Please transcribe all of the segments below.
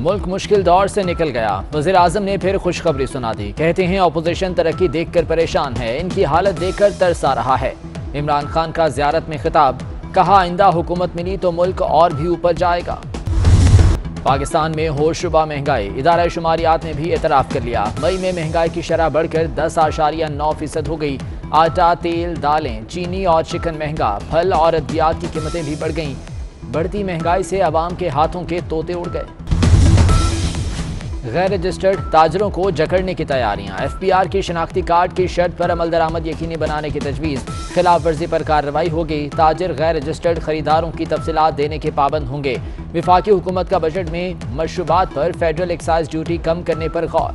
ملک مشکل دور سے نکل گیا، وزیر اعظم نے پھر خوشخبری سنا دی۔ کہتے ہیں اپوزیشن ترقی دیکھ کر پریشان ہے، ان کی حالت دیکھ کر ترس آ رہا ہے۔ عمران خان کا زیارت میں خطاب، کہا آئندہ حکومت ملی تو ملک اور بھی اوپر جائے گا۔ پاکستان میں ہوش ربا مہنگائی، ادارہ شماریات نے بھی اعتراف کر لیا۔ مئی میں مہنگائی کی شرح بڑھ کر 10.9% ہو گئی۔ آٹا، تیل، دالیں، چینی اور چکن مہنگا، پھل اور ادویات کی قیمتیں بھی بڑھ گئیں۔ بڑھتی مہنگائی سے عوام کے ہاتھوں کے طوطے اڑ گئے۔ غیر رجسٹرڈ تاجروں کو جکڑنے کی تیاریاں، ایف پی آر کی شناختی کارڈ کی شرط پر عمل درآمد یقینی بنانے کی تجویز، خلاف ورزی پر کارروائی ہوگی۔ تاجر غیر رجسٹرڈ خریداروں کی تفصیلات دینے کے پابند ہوں گے۔ وفاقی حکومت کا بجٹ میں مشروبات پر فیڈرل ایکسائز ڈیوٹی کم کرنے پر غور۔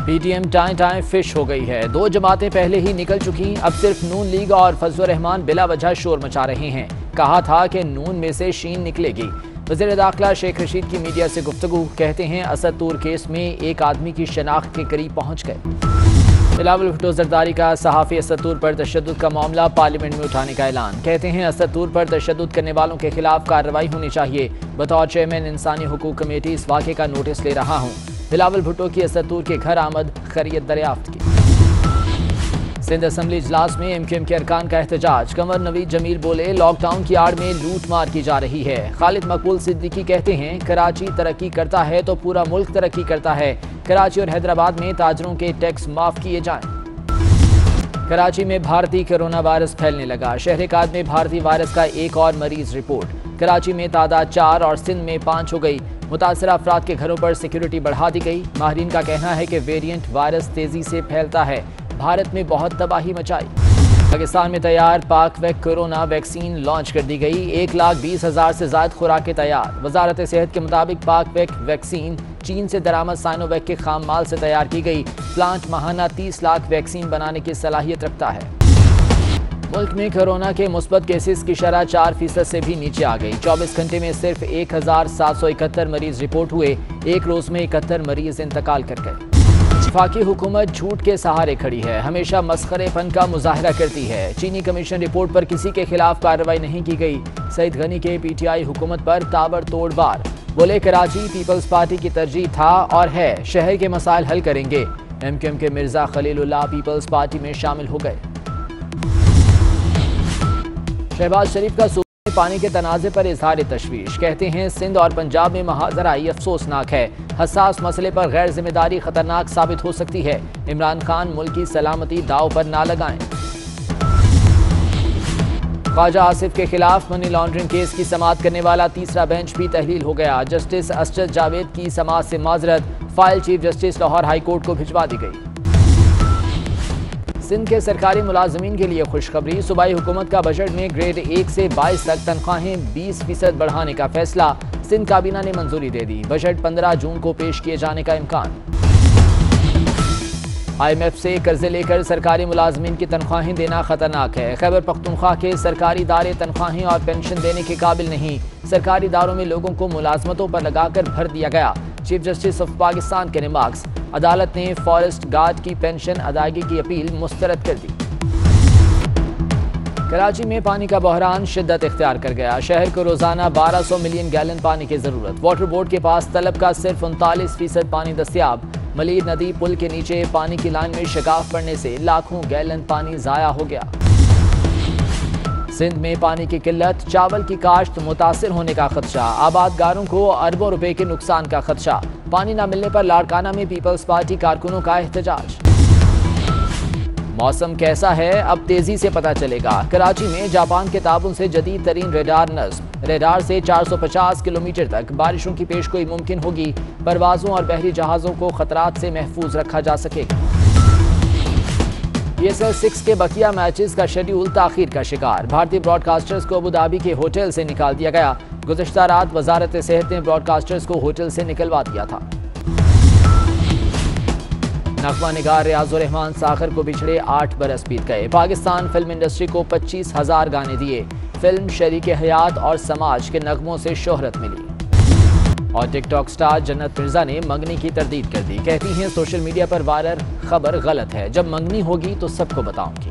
پی ٹی ایم ٹائیں فش ہو گئی ہے، 2 جماعتیں پہلے ہی نکل چکی، اب صرف نون لیگ اور فضل الرحمان بلا وجہ شور مچا رہے ہیں۔ کہا تھا کہ نون میں سے شین نکلے گی۔ وزیر داخلہ شیخ رشید کی میڈیا سے گفتگو، کہتے ہیں اسد طور کیس میں ایک آدمی کی شناخت کے قریب پہنچ گئے۔ بلاول بھٹو زرداری کا صحافی اسد طور پر تشدد کا معاملہ پارلیمنٹ میں اٹھانے کا اعلان، کہتے ہیں اسد طور پر تشدد کرنے والوں کے خلاف کارروائی ہونی چاہیے۔ بطور چیئرمین انسانی حقوق کمیٹی اس واقعے کا نوٹس لے رہا ہوں۔ بلاول بھٹو کی اسد طور کے گھر آمد، خیریت دریافت کی۔ سندھ اسمبلی اجلاس میں ایم کیو ایم کے ارکان کا احتجاج، کنور نوید جمیل بولے لاک ڈاؤن کی آڑ میں لوٹ مار کی جا رہی ہے۔ خالد مقبول صدیقی کہتے ہیں کراچی ترقی کرتا ہے تو پورا ملک ترقی کرتا ہے، کراچی اور حیدرآباد میں تاجروں کے ٹیکس معاف کیے جائیں۔ کراچی میں بھارتی کرونا وائرس پھیلنے لگا، شہر کاد میں بھارتی وائرس کا ایک اور مریض رپورٹ۔ کراچی میں تعداد 4 اور سندھ میں 5 ہو گئی۔ متاثرہ افراد کے گھروں پر سیکیورٹی بڑھا دی گئی۔ ماہرین کا کہنا ہے کہ ویریئنٹ وائرس تیزی سے پھیلتا ہے، بھارت میں بہت تباہی مچائی۔ پاکستان میں تیار پاک ویک کورونا ویکسین لانچ کر دی گئی، 1,20,000 سے زائد خوراکیں تیار۔ وزارت صحت کے مطابق پاک ویک ویکسین چین سے درآمد سائنو ویک کے خام مال سے تیار کی گئی۔ پلانٹ ماہانہ 30 لاکھ ویکسین بنانے کی صلاحیت رکھتا ہے۔ ملک میں کورونا کے مثبت کیسز کی شرح 4% سے بھی نیچے آ گئی۔ 24 گھنٹے میں صرف 1,771 مریض رپورٹ ہوئے، ایک روز میں 71 مریض انتقال کر گئے۔ وفاقی حکومت جھوٹ کے سہارے کھڑی ہے، ہمیشہ مسخرے پن کا مظاہرہ کرتی ہے۔ چینی کمیشن رپورٹ پر کسی کے خلاف کارروائی نہیں کی گئی۔ سعید غنی کے پی ٹی آئی حکومت پر تابڑ توڑ وار، بولے کراچی پیپلز پارٹی کی ترجیح تھا اور ہے، شہر کے مسائل حل کریں گے۔ ایم کیو ایم کے مرزا خلیل اللہ پیپلز پارٹی میں شامل ہو گئے۔ شہباز شریف کا صوبے میں پانی کے تنازع پر اظہار تشویش، کہتے ہیں سندھ اور پنجاب میں محاذرائی افسوسناک ہے، حساس مسئلے پر غیر ذمہ داری خطرناک ثابت ہو سکتی ہے۔ عمران خان ملک کی سلامتی داؤ پر نہ لگائیں۔ خواجہ آصف کے خلاف منی لانڈرنگ کیس کی سماعت کرنے والا تیسرا بینچ بھی تحلیل ہو گیا۔ جسٹس اسجد جاوید کی سماعت سے معذرت، file chief justice Lahore high court کو بھجوا دی گئی۔ سندھ کے سرکاری ملازمین کے لیے خوشخبری، صوبائی حکومت کا بجٹ میں گریڈ 1 سے 22 تک تنخواہیں 20% بڑھانے کا فیصلہ، سندھ کابینہ نے منظوری دے دی۔ بجٹ 15 جون کو پیش کیے جانے کا امکان۔ آئی ایم ایف سے قرضے لے کر سرکاری ملازمین کی تنخواہیں دینا خطرناک ہے۔ خیبر پختونخوا کے سرکاری ادارے تنخواہیں اور پینشن دینے کے قابل نہیں، سرکاری اداروں میں لوگوں کو ملازمتوں پر لگا کر بھر دیا گیا۔ چیف جسٹس آف پاکستان کے ریمارکس، عدالت نے فارسٹ گارڈ کی پینشن ادائیگی کی اپیل مسترد کر دی۔ کراچی میں پانی کا بحران شدت اختیار کر گیا، شہر کو روزانہ 1200 ملین گیلن پانی کی ضرورت۔ واٹر بورڈ کے پاس طلب کا صرف 39% پانی دستیاب۔ ملیر ندی پل کے نیچے پانی کی لائن میں شگاف پڑنے سے لاکھوں گیلن پانی ضائع ہو گیا۔ سندھ میں پانی کی قلت، چاول کی کاشت متاثر ہونے کا خدشہ، آبادگاروں کو اربوں روپے کے نقصان کا خدشہ۔ پانی نہ ملنے پر لاڑکانہ میں پیپلز پارٹی کارکنوں کا احتجاج۔ موسم کیسا ہے اب تیزی سے پتہ چلے گا، کراچی میں جاپان کے تعاون سے جدید ترین ریڈار نصب، ریڈار سے 450 کلومیٹر تک بارشوں کی پیشگوئی ممکن ہوگی، پروازوں اور بحری جہازوں کو خطرات سے محفوظ رکھا جا سکے گا۔ پی ایس ایل 6 کے بقیہ میچز کا شیڈیول تاخیر کا شکار، بھارتی براڈ کاسٹرز کو ابوظہبی کے ہوٹل سے نکال دیا گیا۔ گزشتہ رات وزارت صحت نے براڈ کاسٹرز کو ہوٹل سے نکلوا دیا تھا۔ نغمہ نگار ریاض الرحمان ساخر کو بچھڑے 8 برس بیت گئے، پاکستان فلم انڈسٹری کو 25,000 گانے دیے، فلم شریک حیات اور سماج کے نغموں سے شہرت ملی۔ اور ٹک ٹاک سٹار جنت مرزا نے منگنی کی تردید کر دی، کہتی ہیں سوشل میڈیا پر وائرل خبر غلط ہے، جب منگنی ہوگی تو سب کو بتاؤں گی۔